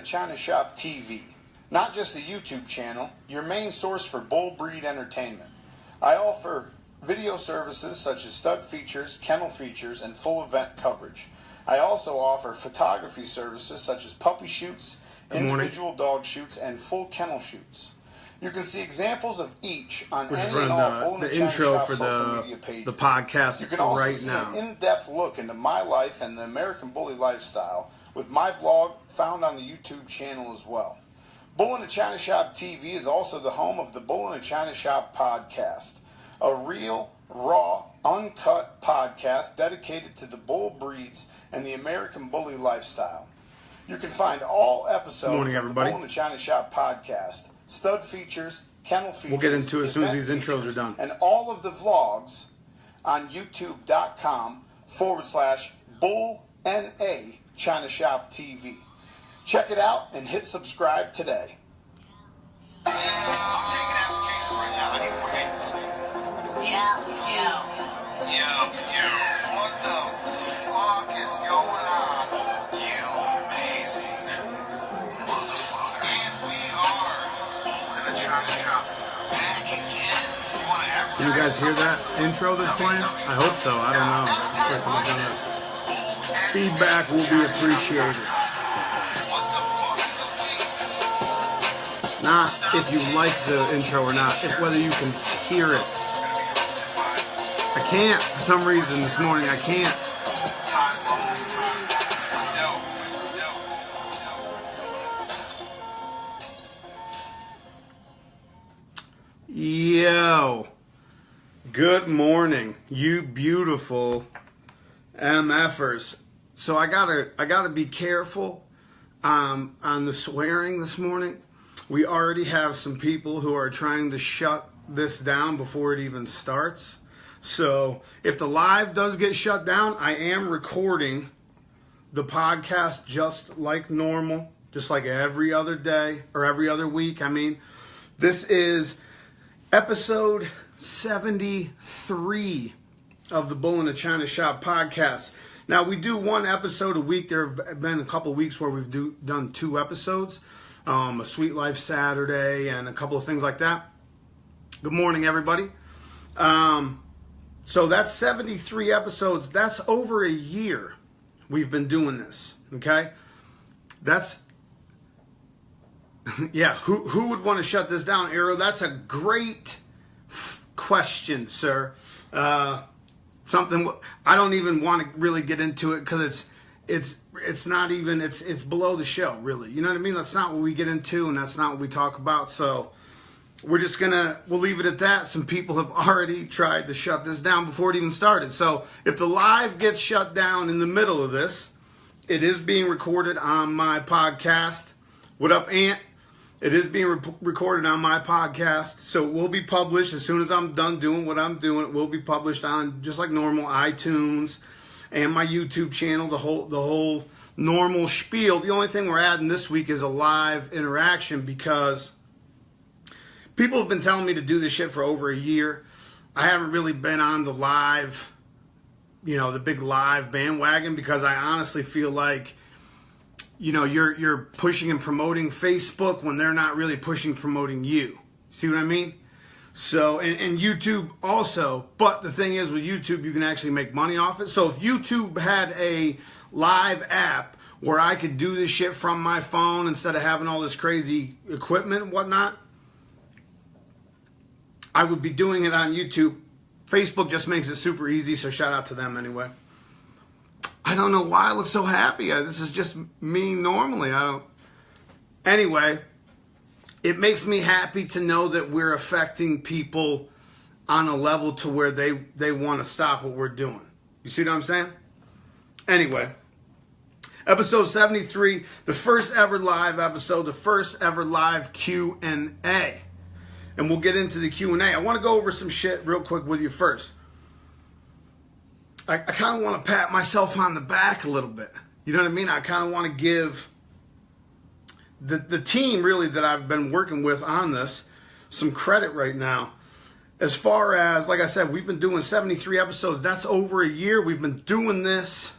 Bull-NA-ChinaShop TV. Not just a YouTube channel, your main source for bull breed entertainment. I offer video services such as stud features, kennel features, and full event coverage. I also offer photography services such as puppy shoots, individual dog shoots, and full kennel shoots. You can see examples of each on any and all Bull-NA-ChinaShop social media pages. The podcast you can also right see now. an in-depth look into my life and the American Bully lifestyle with my vlog found on the YouTube channel as well. Bull-NA-ChinaShop TV is also the home of the Bull-NA-ChinaShop podcast, a real, raw, uncut podcast dedicated to the bull breeds and the American Bully lifestyle. You can find all episodes of the Bull-NA-ChinaShop podcast, stud features, kennel features, we'll get into it as soon as these intros are done, and all of the vlogs on youtube.com/Bull-NA-ChinaShop TV. Check it out and hit subscribe today. I'm taking applications right now. I need more haters. Yo. What the fuck is going on? You amazing motherfuckers. And we are Bull-NA-ChinaShop back again. You want to advertise? Did you guys hear that intro that's playing? I hope so. I don't know. That's the first time I've done this. Feedback will be appreciated. Not if you like the intro or not, if whether you can hear it. I can't, for some reason this morning, I can't. Yo, good morning, you beautiful MFers. So I gotta be careful on the swearing this morning. We already have some people who are trying to shut this down before it even starts. So if the live does get shut down, I am recording the podcast just like normal, just like every other day or every other week. I mean, this is episode 73 of the Bull-NA-ChinaShop podcast. Now, we do one episode a week. There have been a couple weeks where we've done 2 episodes. A Sweet Life Saturday and a couple of things like that. Good morning, everybody. So that's 73 episodes. That's over a year we've been doing this, okay? That's, yeah, who would want to shut this down, Arrow? That's a great question, sir. Something, I don't even want to really get into it because it's not even, it's below the show, really. You know what I mean? That's not what we get into, and that's not what we talk about. So we'll leave it at that. Some people have already tried to shut this down before it even started. So if the live gets shut down in the middle of this, it is being recorded on my podcast. What up, Ant? It is being recorded on my podcast. So it will be published as soon as I'm done doing what I'm doing. It will be published on, just like normal, iTunes and my YouTube channel, the whole normal spiel. The only thing we're adding this week is a live interaction because people have been telling me to do this shit for over a year. I haven't really been on the live, the big live bandwagon because I honestly feel like, you're pushing and promoting Facebook when they're not really pushing, promoting you. See what I mean? So, and YouTube also, but the thing is with YouTube, you can actually make money off it. So if YouTube had a live app where I could do this shit from my phone instead of having all this crazy equipment and whatnot, I would be doing it on YouTube. Facebook just makes it super easy, so shout out to them anyway. I don't know why I look so happy. This is just me normally. Anyway, it makes me happy to know that we're affecting people on a level to where they want to stop what we're doing. You see what I'm saying? Anyway, episode 73, the first ever live episode, the first ever live Q&A. And we'll get into the Q&A. I want to go over some shit real quick with you first. I kind of want to pat myself on the back a little bit. You know what I mean? I kind of want to give the team, really, that I've been working with on this some credit right now. As far as, like I said, we've been doing 73 episodes. That's over a year. We've been doing this.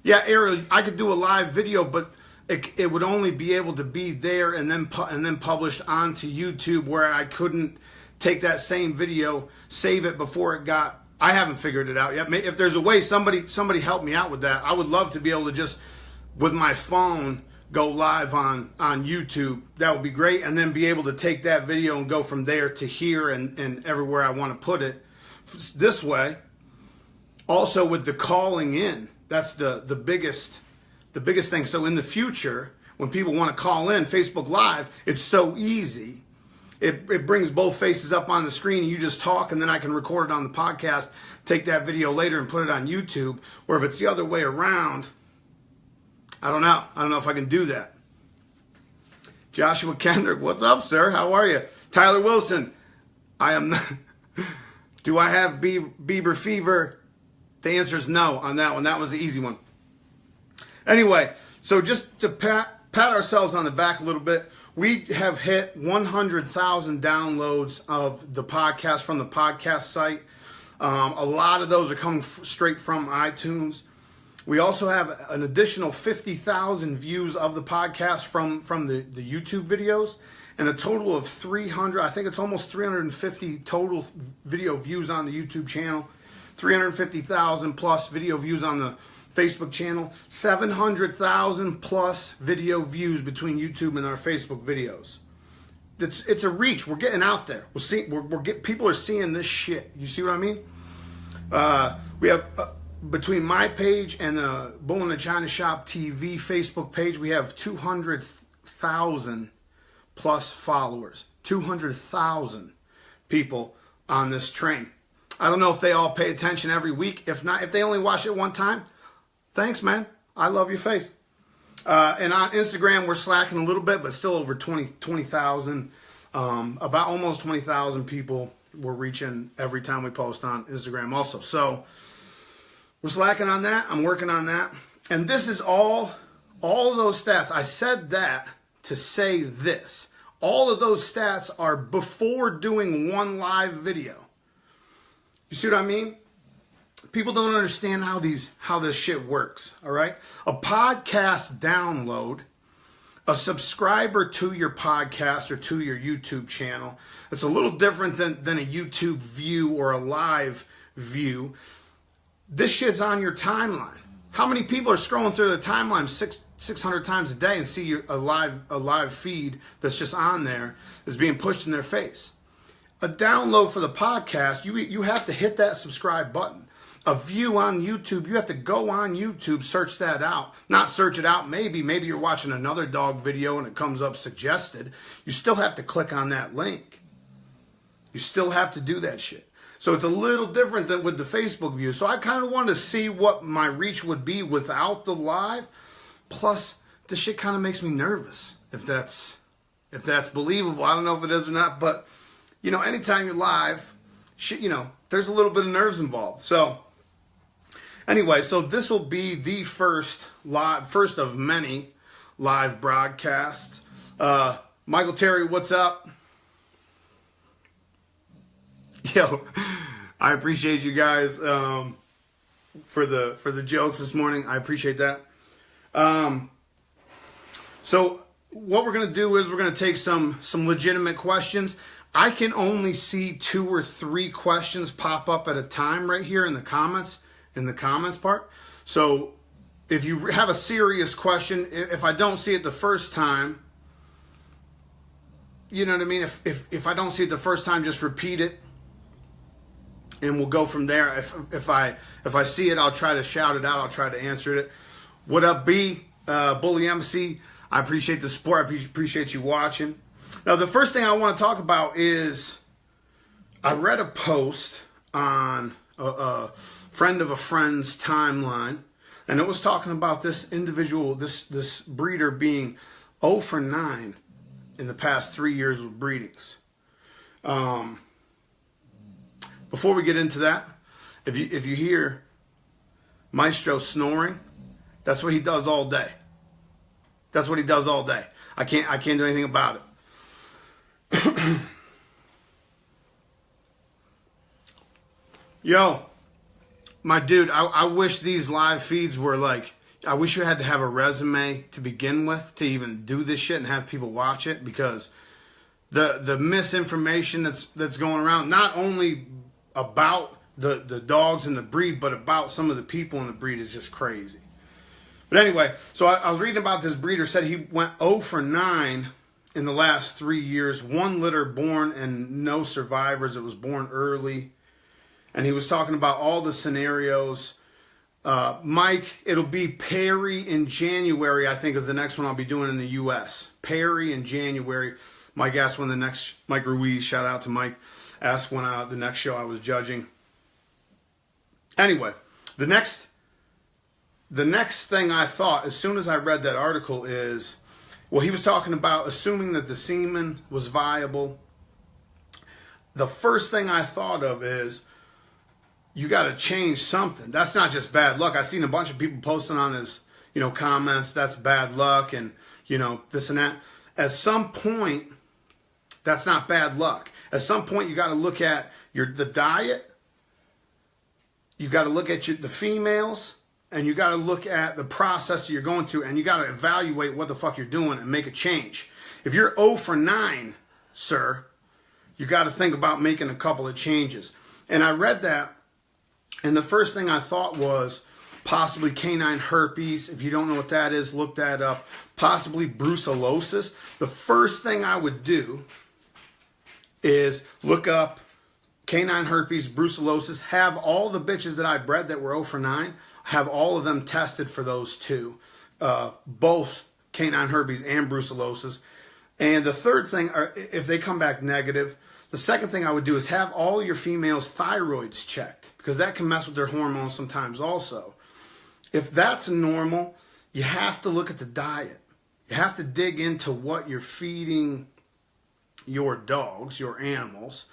Yeah, Ariel, I could do a live video, but it would only be able to be there and then published onto YouTube, where I couldn't take that same video, save it before it got. I haven't figured it out yet. If there's a way, somebody help me out with that. I would love to be able to just, with my phone, go live on YouTube. That would be great. And then be able to take that video and go from there to here and everywhere I want to put it this way. Also with the calling in, that's the biggest thing. So in the future, when people want to call in Facebook Live, it's so easy. It brings both faces up on the screen, and you just talk, and then I can record it on the podcast, take that video later and put it on YouTube. Or if it's the other way around, I don't know. I don't know if I can do that. Joshua Kendrick, what's up, sir? How are you? Tyler Wilson, I am not. Do I have Bieber fever? The answer is no on that one. That was the easy one. Anyway, so just to pat ourselves on the back a little bit, we have hit 100,000 downloads of the podcast from the podcast site. A lot of those are coming straight from iTunes. We also have an additional 50,000 views of the podcast from the YouTube videos, and a total of 300, I think it's almost 350 total video views on the YouTube channel, 350,000 plus video views on the Facebook channel, 700,000 plus video views between YouTube and our Facebook videos. It's a reach. We're getting out there. People are seeing this shit. You see what I mean? We have between my page and the Bull-NA-ChinaShop TV Facebook page, we have 200,000 plus followers. 200,000 people on this train. I don't know if they all pay attention every week. If not, if they only watch it one time, thanks, man. I love your face. And on Instagram, we're slacking a little bit, but still over 20,000. About almost 20,000 people we're reaching every time we post on Instagram also. So we're slacking on that. I'm working on that. And this is all of those stats. I said that to say this. All of those stats are before doing one live video. You see what I mean? People don't understand how this shit works, all right? A podcast download, a subscriber to your podcast or to your YouTube channel, it's a little different than a YouTube view or a live view. This shit's on your timeline. How many people are scrolling through the timeline 600 times a day and see a live feed that's just on there that's being pushed in their face? A download for the podcast, you have to hit that subscribe button. A view on YouTube, you have to go on YouTube, search that out. Not search it out, maybe you're watching another dog video and it comes up suggested. You still have to click on that link. You still have to do that shit. So it's a little different than with the Facebook view. So I kind of wanted to see what my reach would be without the live. Plus, this shit kind of makes me nervous, if that's believable. I don't know if it is or not, but you know, anytime you're live, shit, you know, there's a little bit of nerves involved. So anyway, so this will be the first of many live broadcasts. Michael Terry, what's up? Yo, I appreciate you guys for the jokes this morning. I appreciate that. So what we're gonna do is we're gonna take some legitimate questions. I can only see 2 or 3 questions pop up at a time right here in the comments part. So if you have a serious question, if I don't see it the first time, you know what I mean? If I don't see it the first time, just repeat it and we'll go from there. If I see it, I'll try to shout it out. I'll try to answer it. What up, B? Bully MC, I appreciate the support. I appreciate you watching. Now, the first thing I want to talk about is I read a post on a friend of a friend's timeline, and it was talking about this individual, this breeder being 0 for 9 in the past 3 years with breedings. Before we get into that, if you hear Maestro snoring, that's what he does all day. That's what he does all day. I can't do anything about it. Yo, my dude, I wish these live feeds were like, I wish you had to have a resume to begin with to even do this shit and have people watch it, because the misinformation that's going around, not only about the dogs and the breed, but about some of the people in the breed, is just crazy. But anyway, so I was reading about this breeder, said he went 0 for 9 in the last 3 years. 1 litter born and no survivors. It was born early. And he was talking about all the scenarios. Mike, it'll be Perry in January, I think, is the next one I'll be doing in the U.S. Perry in January. Mike asked when the next, Mike Ruiz, shout out to Mike, asked when the next show I was judging. Anyway, the next thing I thought, as soon as I read that article, is, well, he was talking about assuming that the semen was viable. The first thing I thought of is, you got to change something. That's not just bad luck. I've seen a bunch of people posting on his, comments, that's bad luck and, this and that. At some point, that's not bad luck. At some point, you got to look at the diet. You got to look at the females, and you got to look at the process that you're going through, and you got to evaluate what the fuck you're doing and make a change. If you're 0 for 9, sir, you got to think about making a couple of changes. And I read that, and the first thing I thought was possibly canine herpes. If you don't know what that is, look that up. Possibly brucellosis. The first thing I would do is look up canine herpes, brucellosis. Have all the bitches that I bred that were 0 for 9, have all of them tested for those two. Both canine herpes and brucellosis. And the third thing, if they come back negative, the second thing I would do is have all your females' thyroids checked, because that can mess with their hormones sometimes also. If that's normal, you have to look at the diet. You have to dig into what you're feeding your dogs, your animals,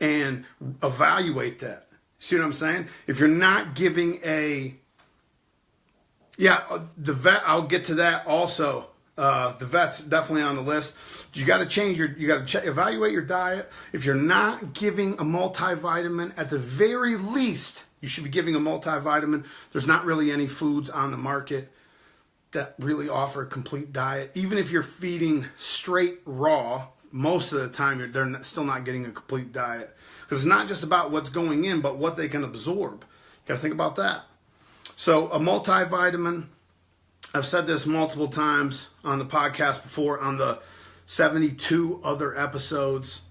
and evaluate that. See what I'm saying? If you're not giving the vet, I'll get to that also. The vet's definitely on the list. You got to change evaluate your diet. If you're not giving a multivitamin, at the very least, you should be giving a multivitamin. There's not really any foods on the market that really offer a complete diet. Even if you're feeding straight raw, most of the time they're still not getting a complete diet. Because it's not just about what's going in, but what they can absorb. You got to think about that. So a multivitamin, I've said this multiple times on the podcast before, on the 72 other episodes.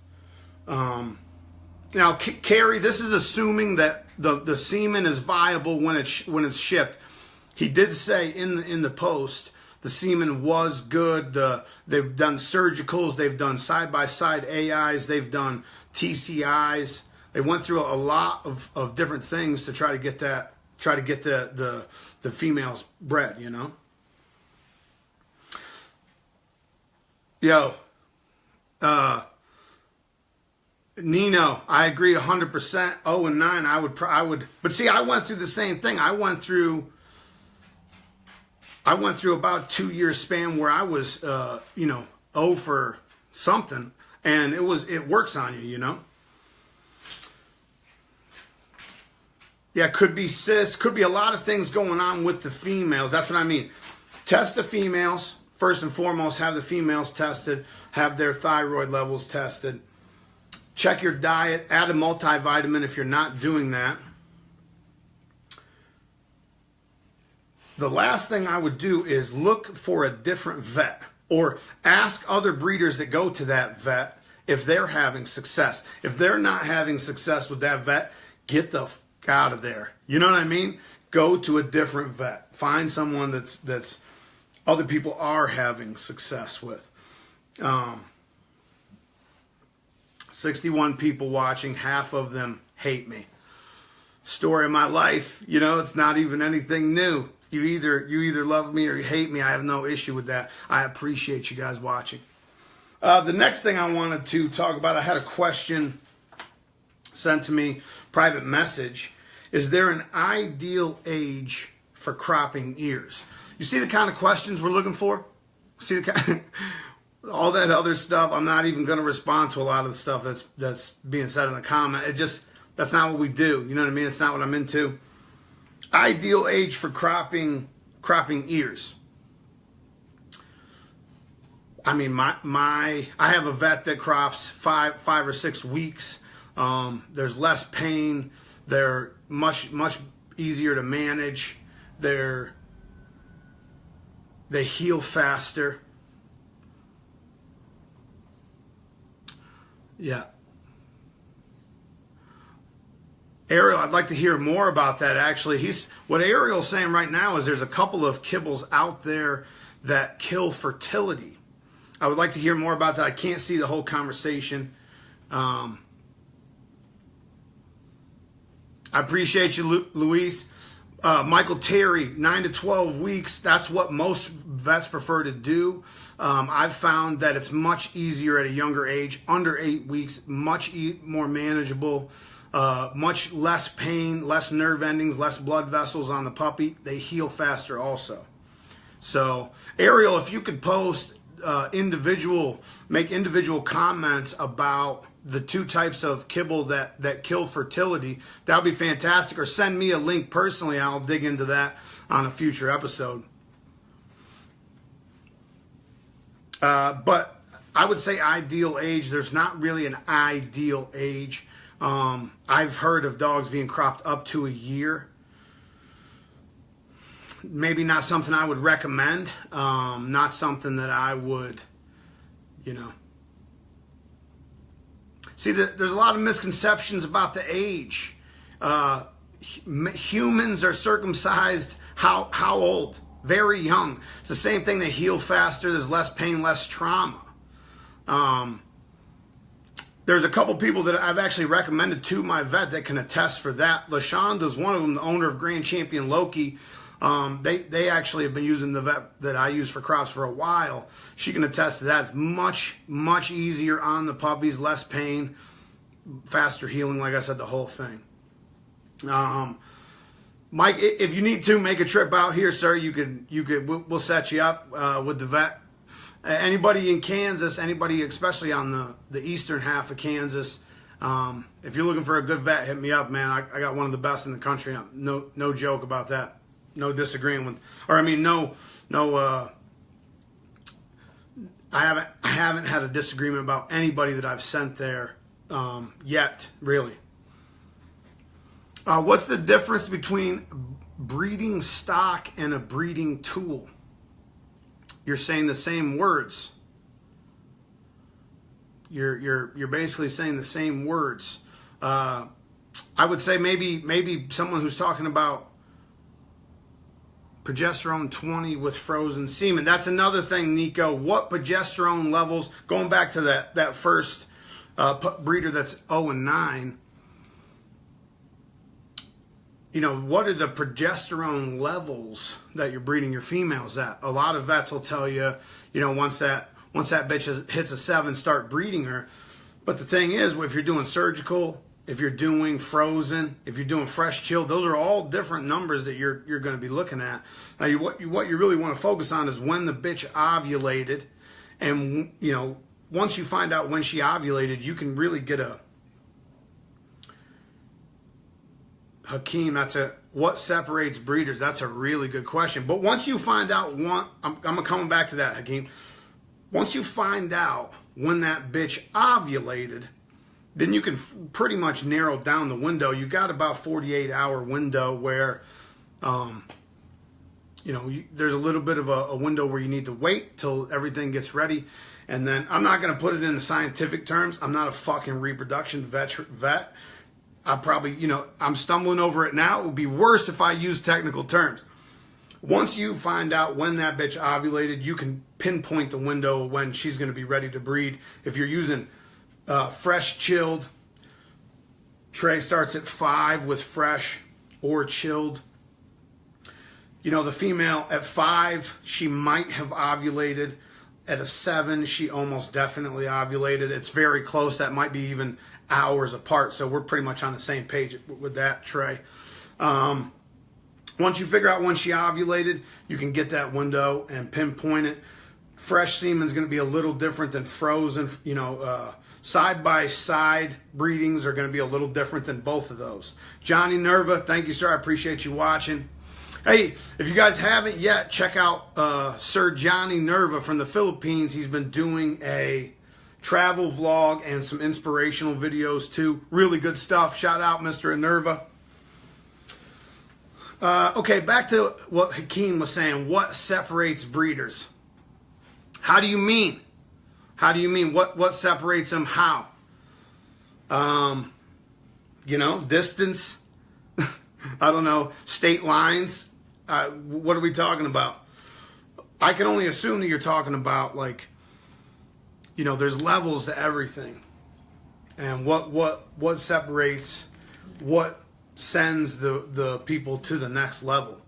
Now, Carrie, this is assuming that the semen is viable when it's shipped. He did say in the post the semen was good. They've done surgicals, they've done side-by-side AIs, they've done TCIs. They went through a lot of different things to try to get the females bred, Yo, Nino, I agree 100%. 0 and 9, I would. But see, I went through the same thing. I went through about 2 years span where I was, 0 for something, and it works on you, Yeah, could be cysts, could be a lot of things going on with the females. That's what I mean. Test the females. First and foremost, have the females tested, have their thyroid levels tested. Check your diet, add a multivitamin if you're not doing that. The last thing I would do is look for a different vet, or ask other breeders that go to that vet if they're having success. If they're not having success with that vet, get the fuck out of there. You know what I mean? Go to a different vet. Find someone that's other people are having success with. 61 people watching, half of them hate me. Story of my life, it's not even anything new. You either love me or you hate me. I have no issue with that. I appreciate you guys watching. The next thing I wanted to talk about, I had a question sent to me, private message. Is there an ideal age for cropping ears? You see the kind of questions we're looking for? See the kind all that other stuff. I'm not even going to respond to a lot of the stuff that's being said in the comment. That's not what we do. You know what I mean? It's not what I'm into. Ideal age for cropping cropping ears. I mean, I have a vet that crops 5 or 6 weeks. There's less pain. They're much easier to manage. They heal faster. Yeah. Ariel, I'd like to hear more about that, actually. What Ariel's saying right now is there's a couple of kibbles out there that kill fertility. I would like to hear more about that. I can't see the whole conversation. I appreciate you, Luis. Michael Terry, 9 to 12 weeks. That's what most vets prefer to do. I've found that it's much easier at a younger age, under 8 weeks, much more manageable, much less pain, less nerve endings, less blood vessels on the puppy. They heal faster also. So, Ariel, if you could post make individual comments about the 2 types of kibble that kill fertility, that would be fantastic. Or send me a link personally. I'll dig into that on a future episode. But I would say ideal age. There's not really an ideal age. I've heard of dogs being cropped up to a year. Maybe not something I would recommend. Not something that I would, See, there's a lot of misconceptions about the age. Humans are circumcised how old? Very young. It's the same thing. They heal faster. There's less pain, less trauma. There's a couple people that I've actually recommended to my vet that can attest for that. LaShonda's one of them, the owner of Grand Champion Loki. They actually have been using the vet that I use for crops for a while. She can attest to that. It's much easier on the puppies, less pain, faster healing. Like I said, the whole thing. Mike, if you need to make a trip out here, sir, we'll set you up with the vet. Anybody in Kansas, anybody especially on the eastern half of Kansas, if you're looking for a good vet, hit me up, man. I got one of the best in the country. No joke about that. No disagreeing with, I haven't had a disagreement about anybody that I've sent there yet, really. What's the difference between breeding stock and a breeding tool? You're saying the same words. You're basically saying the same words. I would say maybe someone who's talking about progesterone 20 with frozen semen. That's another thing, Nico. What progesterone levels, going back to that first breeder that's 0 and 9, what are the progesterone levels that you're breeding your females at? A lot of vets will tell you, once that bitch hits a 7, start breeding her. But the thing is, if you're doing surgical, if you're doing frozen, if you're doing fresh chilled, those are all different numbers that you're going to be looking at. Now, what you really want to focus on is when the bitch ovulated, and once you find out when she ovulated, you can really get a Hakeem. What separates breeders? That's a really good question. But once you find out I'm coming back to that, Hakeem. Once you find out when that bitch ovulated, then you can pretty much narrow down the window. You got about 48-hour window where, there's a little bit of a window where you need to wait till everything gets ready. And then I'm not going to put it in the scientific terms. I'm not a fucking reproduction vet. I probably, I'm stumbling over it now. It would be worse if I used technical terms. Once you find out when that bitch ovulated, you can pinpoint the window when she's going to be ready to breed. If you're using fresh chilled, Trey starts at 5 with fresh or chilled. The female at 5, she might have ovulated. At a 7, she almost definitely ovulated. It's very close. That might be even hours apart. So we're pretty much on the same page with that, Trey. Once you figure out when she ovulated, you can get that window and pinpoint it. Fresh semen is going to be a little different than frozen. Side-by-side breedings are going to be a little different than both of those. Johnny Nerva, thank you, sir. I appreciate you watching. Hey, if you guys haven't yet, check out Sir Johnny Nerva from the Philippines. He's been doing a travel vlog and some inspirational videos too. Really good stuff. Shout out Mr. Nerva. Okay, back to what Hakeem was saying. What separates breeders? How do you mean? How do you mean? What separates them? How? Distance. I don't know. State lines. What are we talking about? I can only assume that you're talking about there's levels to everything, and what separates, what sends the people to the next level.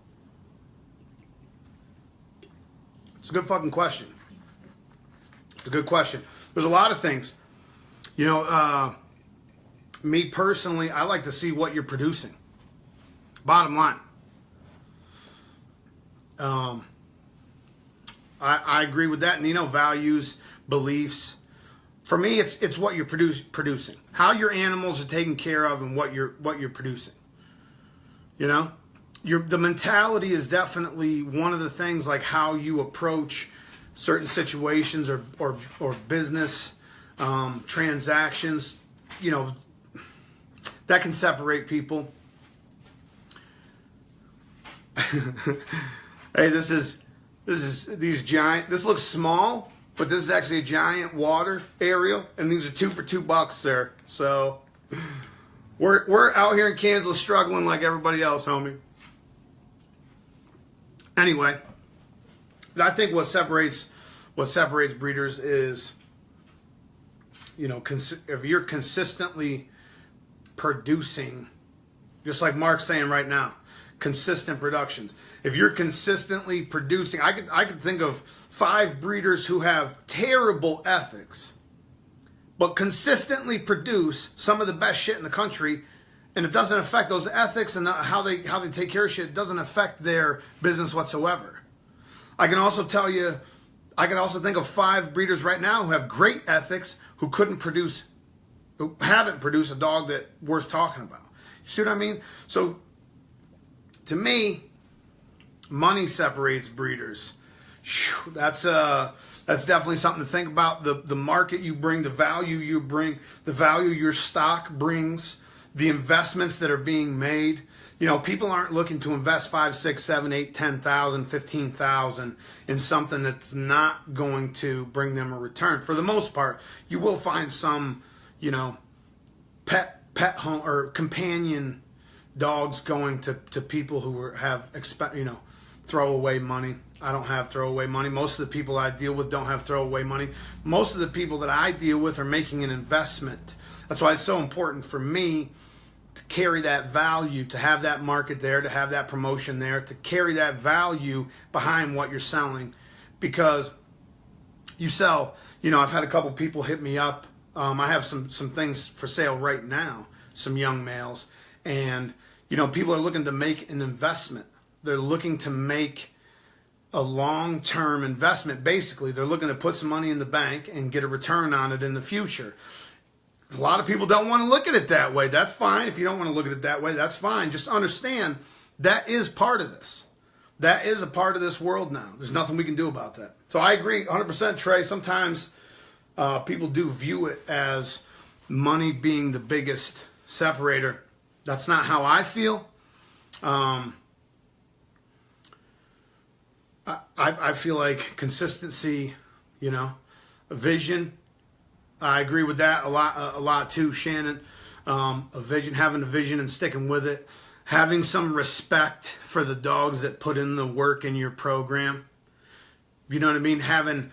It's a good fucking question. It's a good question. There's a lot of things. Me personally, I like to see what you're producing. Bottom line. I agree with that. Nino, values, beliefs. For me, it's what you're producing. How your animals are taken care of and what you're producing. The mentality is definitely one of the things, like how you approach certain situations or business transactions. That can separate people. Hey, this is these giant. This looks small, but this is actually a giant water aerial, and these are 2 for $2, sir. So we're out here in Kansas struggling like everybody else, homie. Anyway, I think what separates breeders is, if you're consistently producing, just like Mark's saying right now, consistent productions. If you're consistently producing, I could think of 5 breeders who have terrible ethics, but consistently produce some of the best shit in the country, and it doesn't affect those ethics and how they take care of shit. It doesn't affect their business whatsoever. I can also think of 5 breeders right now who have great ethics who haven't produced a dog that worth talking about. You see what I mean? So to me, money separates breeders. That's definitely something to think about. The market you bring, the value you bring, the value your stock brings, the investments that are being made. People aren't looking to invest 5, 6, 7, 8, 10,000, 15,000 in something that's not going to bring them a return. For the most part, you will find some, pet home or companion dogs going to people who have throwaway money. I don't have throwaway money. Most of the people I deal with don't have throwaway money. Most of the people that I deal with are making an investment. That's why it's so important for me to carry that value, to have that market there, to have that promotion there, to carry that value behind what you're selling. Because you sell, I've had a couple people hit me up. I have some things for sale right now, some young males. And, people are looking to make an investment. They're looking to make a long-term investment. Basically, they're looking to put some money in the bank and get a return on it in the future. A lot of people don't want to look at it that way. That's fine. If you don't want to look at it that way, that's fine. Just understand that is part of this. That is a part of this world now. There's nothing we can do about that. So I agree 100%, Trey. Sometimes people do view it as money being the biggest separator. That's not how I feel. I feel like consistency, a vision. I agree with that a lot too, Shannon. Having a vision and sticking with it. Having some respect for the dogs that put in the work in your program. You know what I mean? Having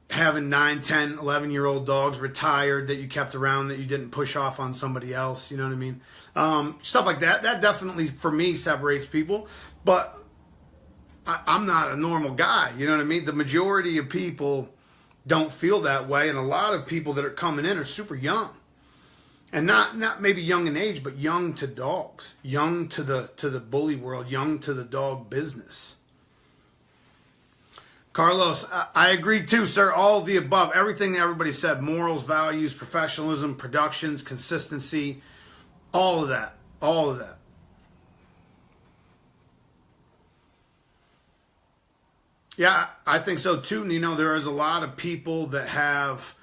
9, 10, 11-year-old dogs retired that you kept around that you didn't push off on somebody else. You know what I mean? Stuff like that. That definitely, for me, separates people. But I'm not a normal guy. You know what I mean? The majority of people don't feel that way. And a lot of people that are coming in are super young. And not maybe young in age, but young to dogs. Young to the bully world. Young to the dog business. Carlos, I agree too, sir. All of the above. Everything that everybody said. Morals, values, professionalism, productions, consistency. All of that. All of that. Yeah, I think so too. You know, there is a lot of people that have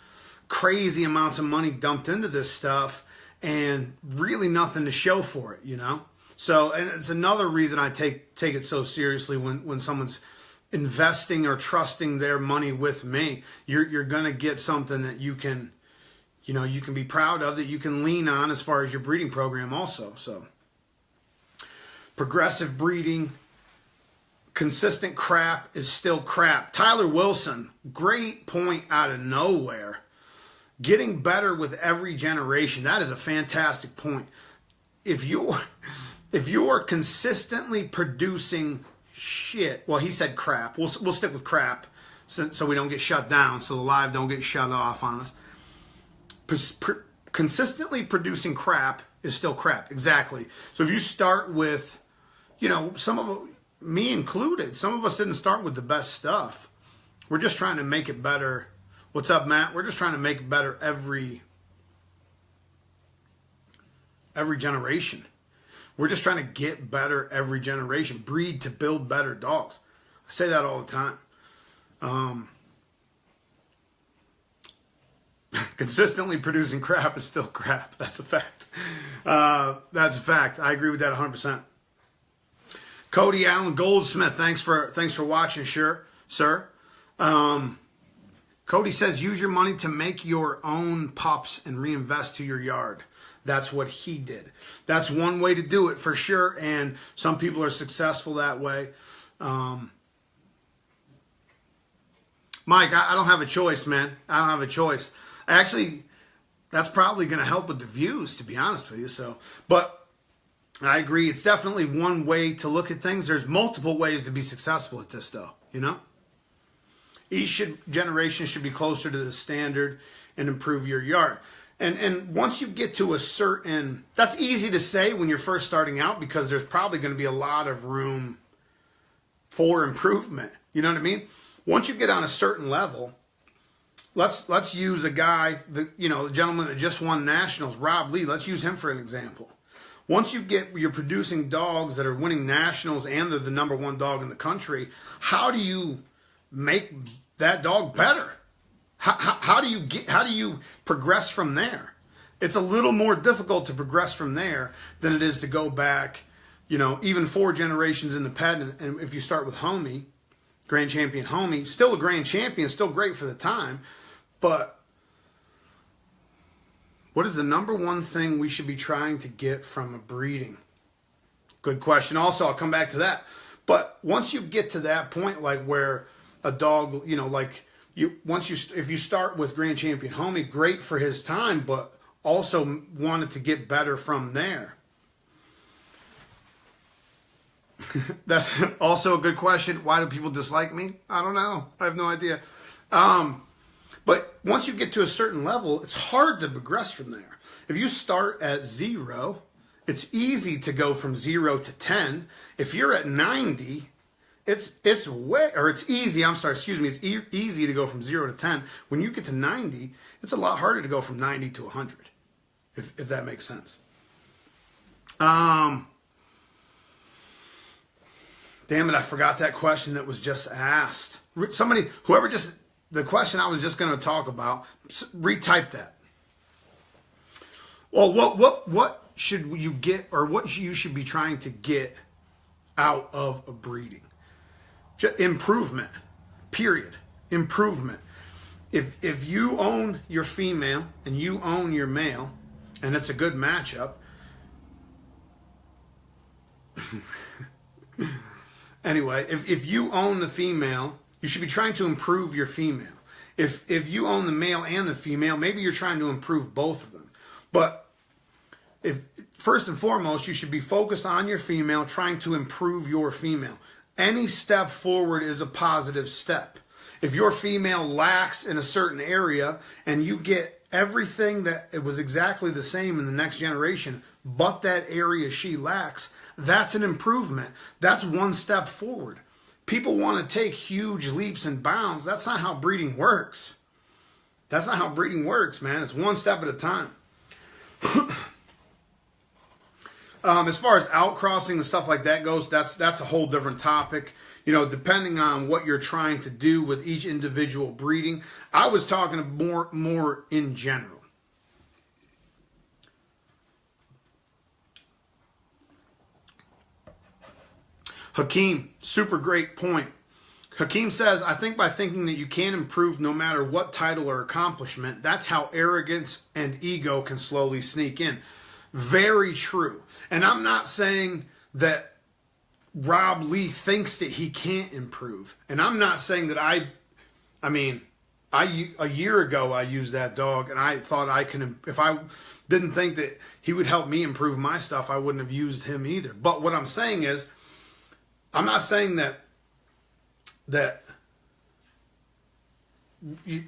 crazy amounts of money dumped into this stuff and really nothing to show for it, you know? So, and it's another reason I take it so seriously when someone's investing or trusting their money with me. You're going to get something that you can, you know, you can be proud of, that you can lean on as far as your breeding program also. So, progressive breeding, consistent crap is still crap. Tyler Wilson, great point out of nowhere. Getting better with every generation. That is a fantastic point. If you are consistently producing shit, well, he said crap. We'll stick with crap so we don't get shut down, so the live don't get shut off on us. Consistently producing crap is still crap. Exactly. So if you start with, you know, me included, some of us didn't start with the best stuff. We're just trying to make it better. What's up, Matt? We're just trying to make it better every generation. We're just trying to get better every generation. Breed to build better dogs. I say that all the time. Consistently producing crap is still crap. That's a fact. That's a fact. I agree with that 100%. Cody Allen Goldsmith, thanks for watching, sir. Cody says, use your money to make your own pups and reinvest to your yard. That's what he did. That's one way to do it for sure, and some people are successful that way. Mike, I don't have a choice, man. I don't have a choice. Actually, that's probably going to help with the views, to be honest with you. So, but I agree. It's definitely one way to look at things. There's multiple ways to be successful at this, though, you know? Each generation should be closer to the standard and improve your yard. And once you get to a certain, that's easy to say when you're first starting out because there's probably going to be a lot of room for improvement. You know what I mean? Once you get on a certain level, let's use a guy, the gentleman that just won nationals, Rob Lee. Let's use him for an example. Once you're producing dogs that are winning nationals and they're the number one dog in the country, how do you make that dog better? How do you progress from there? It's a little more difficult to progress from there than it is to go back, even 4 generations in the pet. And if you start with Homie, Grand Champion Homie, still a Grand Champion, still great for the time, but what is the number one thing we should be trying to get from a breeding? Good question. Also, I'll come back to that. But once you get to that point, like where a dog, if you start with Grand Champion Homie, great for his time, but also wanted to get better from there. That's also a good question. Why do people dislike me? I don't know. I have no idea. But once you get to a certain level, it's hard to progress from there. If you start at 0, it's easy to go from 0 to 10. If you're at 90, it's easy. It's easy to go from 0 to 10. When you get to 90, it's a lot harder to go from 90 to 100, if that makes sense. Damn it, I forgot that question that was just asked. The question I was just going to talk about, retype that. Well, what should you get, or what you should be trying to get out of a breeding? Improvement, period. Improvement. If you own your female and you own your male, and it's a good matchup, anyway, if you own the female, you should be trying to improve your female. If you own the male and the female, maybe you're trying to improve both of them. But first and foremost, you should be focused on your female, trying to improve your female. Any step forward is a positive step. If your female lacks in a certain area and you get everything that it was exactly the same in the next generation, but that area she lacks, that's an improvement. That's one step forward. People want to take huge leaps and bounds. That's not how breeding works. That's not how breeding works, man. It's one step at a time. As far as outcrossing and stuff like that goes, that's a whole different topic. You know, depending on what you're trying to do with each individual breeding. I was talking more in general. Hakeem, super great point. Hakeem says, I think by thinking that you can improve no matter what title or accomplishment, that's how arrogance and ego can slowly sneak in. Very true. And I'm not saying that Rob Lee thinks that he can't improve. And I'm not saying that a year ago I used that dog and I thought I can, if I didn't think that he would help me improve my stuff, I wouldn't have used him either. But what I'm saying is, I'm not saying that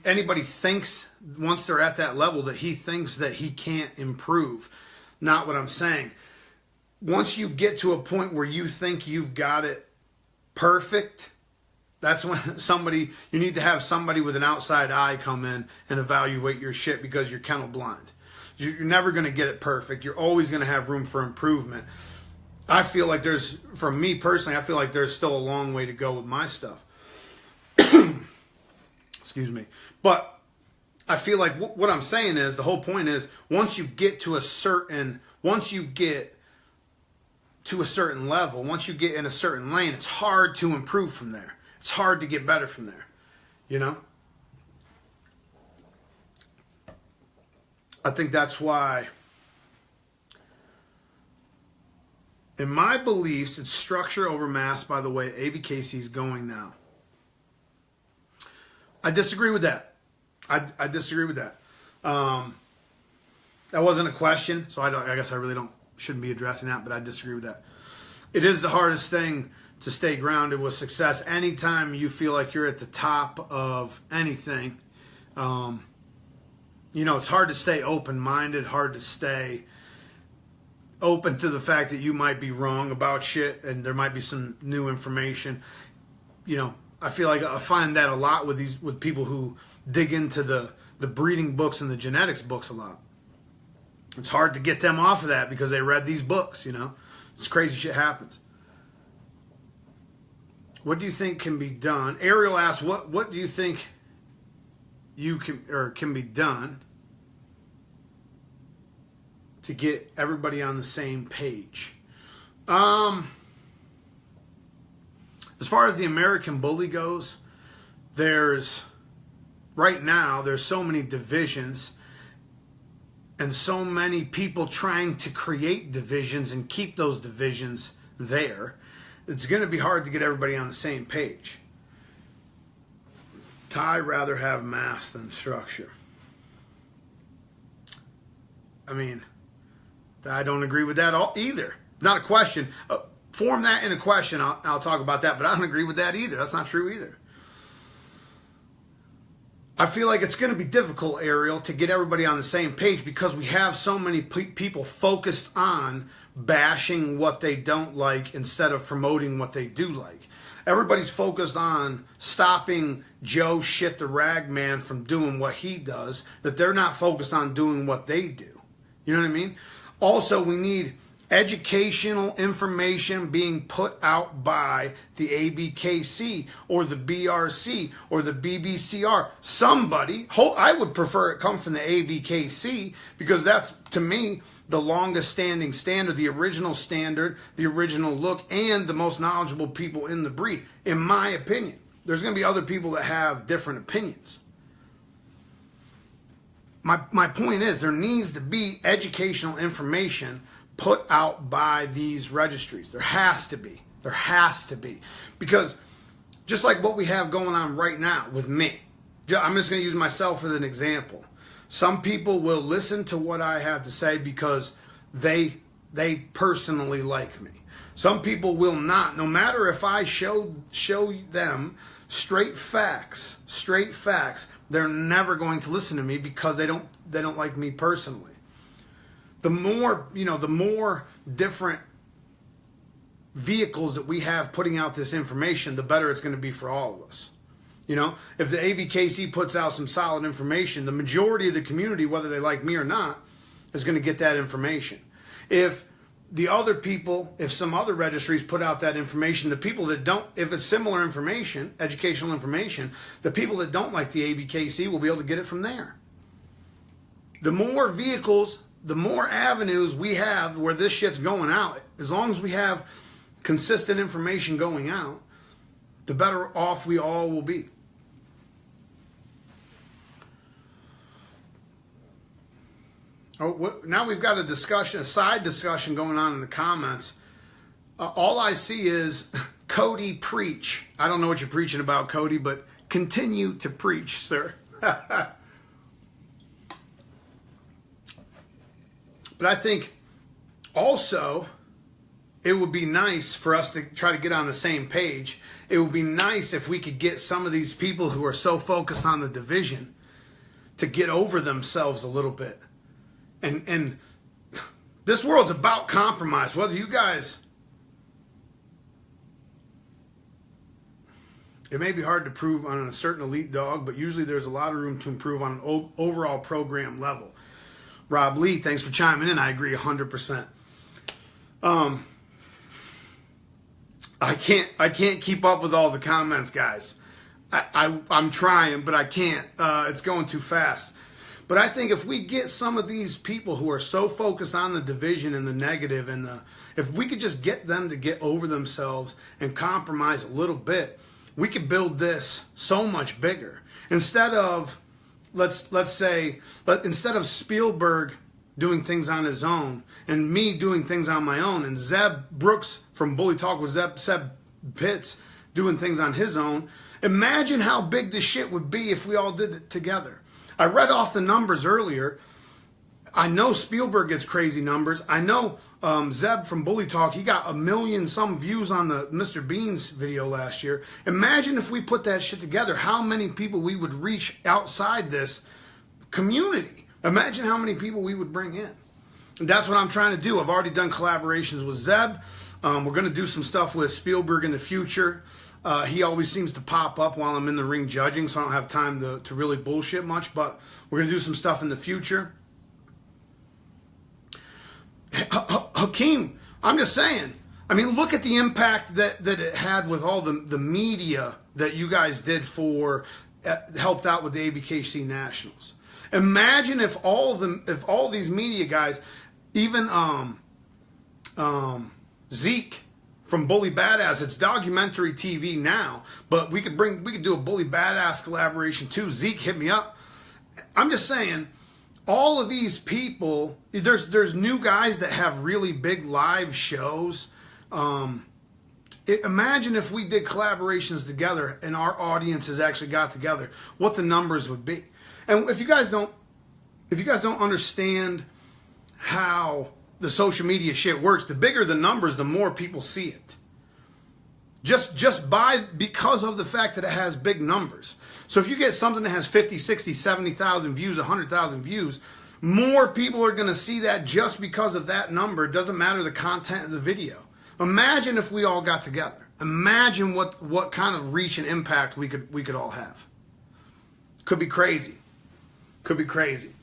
anybody thinks once they're at that level that he thinks that he can't improve. Not what I'm saying. Once you get to a point where you think you've got it perfect, that's when you need to have somebody with an outside eye come in and evaluate your shit because you're kennel blind. You're never going to get it perfect. You're always going to have room for improvement. I feel like for me personally, I feel like there's still a long way to go with my stuff. Excuse me. But I feel like what I'm saying is, the whole point is, once you get to a certain level, once you get in a certain lane, it's hard to improve from there. It's hard to get better from there. You know? I think that's why, in my beliefs, it's structure over mass by the way ABKC is going now. I disagree with that. I disagree with that. That wasn't a question, so I guess I really shouldn't be addressing that, but I disagree with that. It is the hardest thing to stay grounded with success. Anytime you feel like you're at the top of anything, it's hard to stay open-minded, hard to stay open to the fact that you might be wrong about shit and there might be some new information. I feel like I find that a lot with people who dig into the breeding books and the genetics books a lot. It's hard to get them off of that because they read these books, It's crazy shit happens. What do you think can be done? Ariel asks, what do you think can be done to get everybody on the same page? As far as the American Bully goes, right now there's so many divisions and so many people trying to create divisions and keep those divisions there. It's going to be hard to get everybody on the same page. Ty rather have mass than structure. I don't agree with that either. Not a question. Form that in a question. I'll talk about that, but I don't agree with that either. That's not true either. I feel like it's going to be difficult, Ariel, to get everybody on the same page because we have so many people focused on bashing what they don't like instead of promoting what they do like. Everybody's focused on stopping Joe Shit the Rag Man from doing what he does, that they're not focused on doing what they do. You know what I mean? Also, we need educational information being put out by the ABKC or the BRC or the BBCR. Somebody, I would prefer it come from the ABKC because that's, to me, the longest standing standard, the original look, and the most knowledgeable people in the breed, in my opinion. There's going to be other people that have different opinions. My point is, there needs to be educational information put out by these registries. There has to be. There has to be. Because just like what we have going on right now with me, I'm just going to use myself as an example. Some people will listen to what I have to say because they personally like me. Some people will not. No matter if I show them straight facts, they're never going to listen to me because they don't like me personally. The more different vehicles that we have putting out this information, the better it's going to be for all of us. If the ABKC puts out some solid information, the majority of the community, whether they like me or not, is going to get that information. If the other people, if some other registries put out that information, the people that don't, if it's similar information, educational information, the people that don't like the ABKC will be able to get it from there. The more vehicles, the more avenues we have where this shit's going out, as long as we have consistent information going out, the better off we all will be. Oh, now we've got a side discussion going on in the comments. All I see is Cody preach. I don't know what you're preaching about, Cody, but continue to preach, sir. But I think also it would be nice for us to try to get on the same page. It would be nice if we could get some of these people who are so focused on the division to get over themselves a little bit. And this world's about compromise. Whether you guys, it may be hard to prove on a certain elite dog, but usually there's a lot of room to improve on an overall program level. Rob Lee, thanks for chiming in. I agree 100%. I can't keep up with all the comments, guys. I'm trying, but I can't. It's going too fast. But I think if we get some of these people who are so focused on the division and the negative and if we could just get them to get over themselves and compromise a little bit, we could build this so much bigger. Instead of, let's say, instead of Spielberg doing things on his own and me doing things on my own and Zeb Brooks from Bully Talk with Zeb Pitts doing things on his own, imagine how big this shit would be if we all did it together. I read off the numbers earlier. I know Spielberg gets crazy numbers. I know Zeb from Bully Talk, he got 1 million some views on the Mr. Bean's video last year. Imagine if we put that shit together, how many people we would reach outside this community. Imagine how many people we would bring in. And that's what I'm trying to do. I've already done collaborations with Zeb. We're going to do some stuff with Spielberg in the future. He always seems to pop up while I'm in the ring judging, so I don't have time to really bullshit much, but we're going to do some stuff in the future. Hakeem, I'm just saying. I mean, look at the impact that it had with all the media that you guys did helped out with the ABKC Nationals. Imagine if all these media guys, even Zeke from Bully Badass, it's documentary TV now, but we could do a Bully Badass collaboration too. Zeke, hit me up. I'm just saying, all of these people, there's new guys that have really big live shows. Imagine if we did collaborations together and our audiences actually got together, what the numbers would be. And if you guys don't understand how the social media shit works, the bigger the numbers, the more people see it. Because of the fact that it has big numbers. So if you get something that has 50, 60, 70,000 views, 100,000 views, more people are going to see that just because of that number. It doesn't matter the content of the video. Imagine if we all got together. Imagine what kind of reach and impact we could all have. Could be crazy. Could be crazy.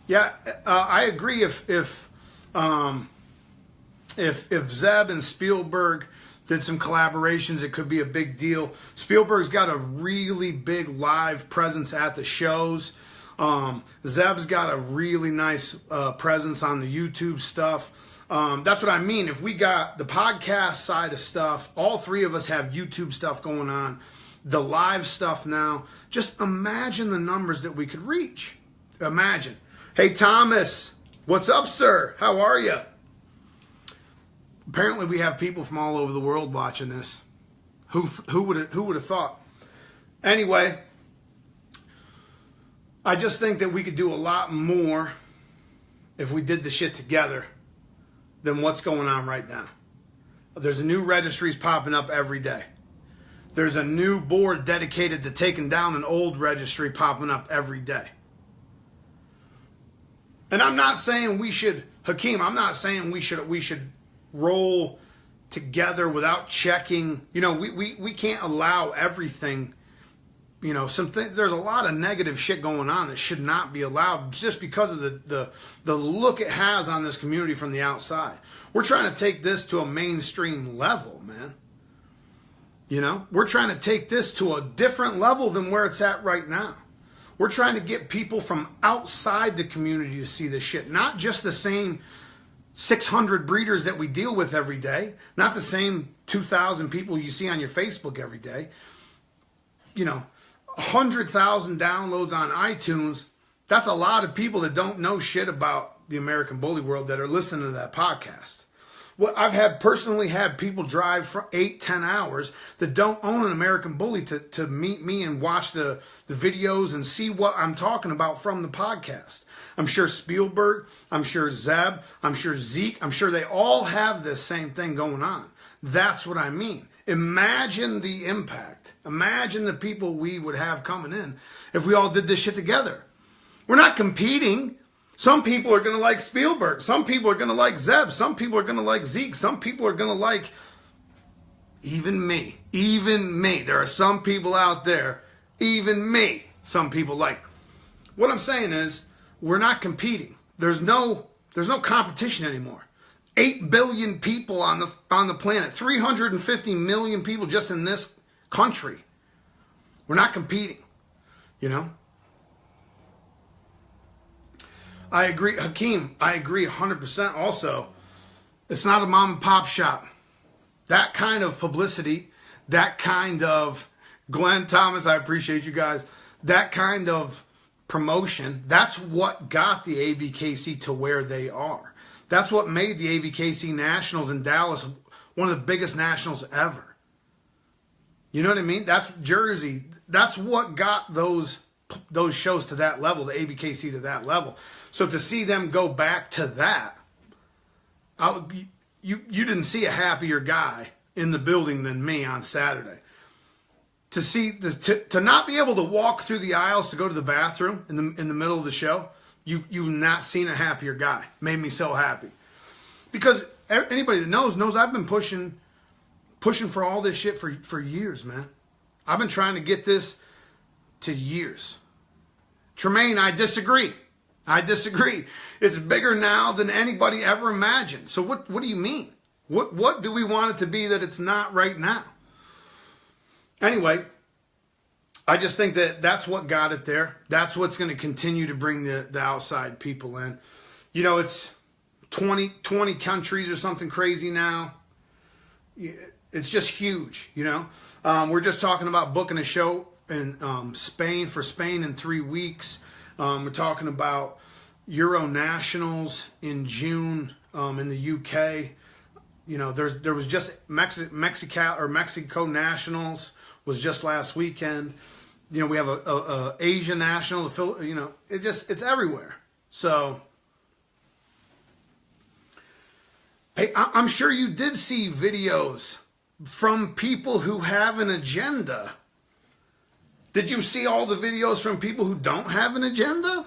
Yeah, I agree. If Zeb and Spielberg did some collaborations, it could be a big deal. Spielberg's got a really big live presence at the shows. Zeb's got a really nice presence on the YouTube stuff. That's what I mean. If we got the podcast side of stuff, all three of us have YouTube stuff going on, the live stuff now. Just imagine the numbers that we could reach. Imagine. Hey, Thomas, what's up, sir? How are you? Apparently, we have people from all over the world watching this. Who would have thought? Anyway, I just think that we could do a lot more if we did the shit together than what's going on right now. There's a new registries popping up every day. There's a new board dedicated to taking down an old registry popping up every day. And I'm not saying we should, Hakeem, I'm not saying we should roll together without checking. You know, we can't allow everything You know, there's a lot of negative shit going on that should not be allowed just because of the look it has on this community from the outside. We're trying to take this to a mainstream level, man. You know, we're trying to take this to a different level than where it's at right now. We're trying to get people from outside the community to see this shit, not just the same 600 breeders that we deal with every day, not the same 2,000 people you see on your Facebook every day. You know, 100,000 downloads on iTunes, that's a lot of people that don't know shit about the American Bully world that are listening to that podcast. Well, I've personally had people drive for 8-10 hours that don't own an American Bully to meet me and watch the videos and see what I'm talking about from the podcast. I'm sure Spielberg, I'm sure Zeb, I'm sure Zeke, I'm sure they all have this same thing going on. That's what I mean. Imagine the impact. Imagine the people we would have coming in if we all did this shit together. We're not competing. Some people are going to like Spielberg. Some people are going to like Zeb. Some people are going to like Zeke. Some people are going to like even me. Even me. There are some people out there, even me, some people like. What I'm saying is we're not competing. There's no competition anymore. 8 billion people on the planet, 350 million people just in this country. We're not competing, you know? I agree, Hakeem, I agree 100% also. It's not a mom and pop shop. That kind of publicity, that kind of, Glenn Thomas, I appreciate you guys, that kind of promotion, that's what got the ABKC to where they are. That's what made the ABKC Nationals in Dallas one of the biggest nationals ever. You know what I mean? That's Jersey. That's what got those shows to that level, the ABKC to that level. So to see them go back to that, you didn't see a happier guy in the building than me on Saturday. To see to not be able to walk through the aisles to go to the bathroom in the middle of the show. You've not seen a happier guy. Made me so happy. Because anybody that knows I've been pushing for all this shit for years, man. I've been trying to get this to years. Tremaine, I disagree. It's bigger now than anybody ever imagined. So what do you mean? What do we want it to be that it's not right now? Anyway, I just think that that's what got it there. That's what's going to continue to bring the outside people in. You know, it's 20 countries or something crazy now. It's just huge, you know. We're just talking about booking a show in Spain in 3 weeks. We're talking about Euro Nationals in June in the UK. You know, there was just Mexico Nationals was just last weekend. You know, we have a Asia National, you know, it's everywhere. So, hey, I'm sure you did see videos from people who have an agenda. Did you see all the videos from people who don't have an agenda?